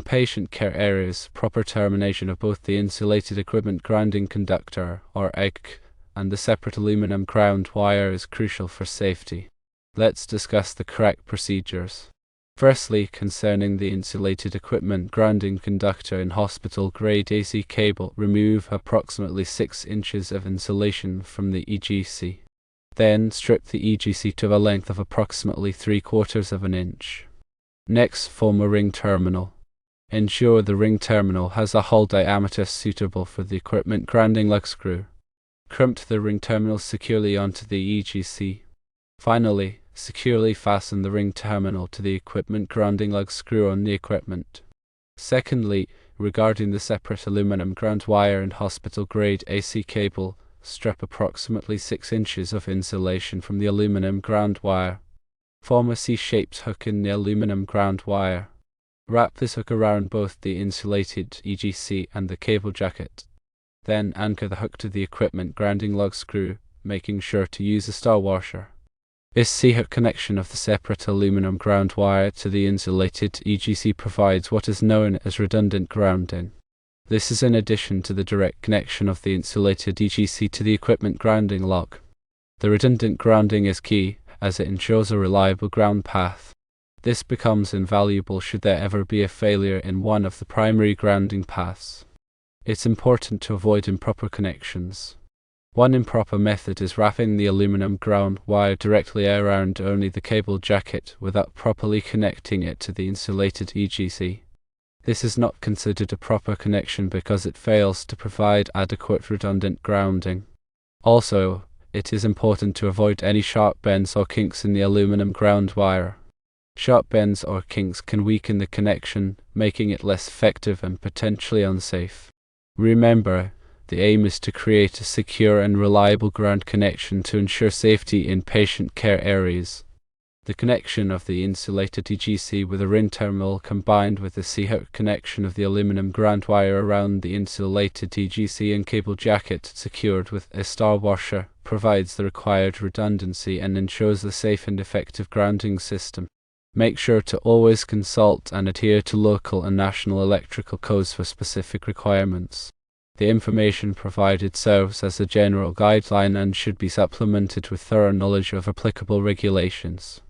patient care areas, proper termination of both the insulated equipment grounding conductor, or EGC, and the separate aluminum ground wire is crucial for safety. Let's discuss the correct procedures. Firstly, concerning the insulated equipment grounding conductor in hospital-grade AC cable, remove approximately 6 inches of insulation from the EGC. Then strip the EGC to a length of approximately 3/4 of an inch. Next, form a ring terminal. Ensure the ring terminal has a hole diameter suitable for the equipment grounding lug screw. Crimp the ring terminal securely onto the EGC. Finally, securely fasten the ring terminal to the equipment grounding lug screw on the equipment. Secondly, regarding the separate aluminum ground wire and hospital-grade AC cable, strip approximately 6 inches of insulation from the aluminum ground wire. Form a C-shaped hook in the aluminum ground wire. Wrap this hook around both the insulated EGC and the cable jacket. Then anchor the hook to the equipment grounding lug screw, making sure to use a star washer. This C-hook connection of the separate aluminum ground wire to the insulated EGC provides what is known as redundant grounding. This is in addition to the direct connection of the insulated EGC to the equipment grounding lug. The redundant grounding is key, as it ensures a reliable ground path. This becomes invaluable should there ever be a failure in one of the primary grounding paths. It's important to avoid improper connections. One improper method is wrapping the aluminum ground wire directly around only the cable jacket without properly connecting it to the insulated EGC. This is not considered a proper connection because it fails to provide adequate redundant grounding. Also, it is important to avoid any sharp bends or kinks in the aluminum ground wire. Sharp bends or kinks can weaken the connection, making it less effective and potentially unsafe. Remember, the aim is to create a secure and reliable ground connection to ensure safety in patient care areas. The connection of the insulated EGC with a ring terminal combined with the C-hook connection of the aluminum ground wire around the insulated EGC and cable jacket secured with a star washer provides the required redundancy and ensures a safe and effective grounding system. Make sure to always consult and adhere to local and national electrical codes for specific requirements. The information provided serves as a general guideline and should be supplemented with thorough knowledge of applicable regulations.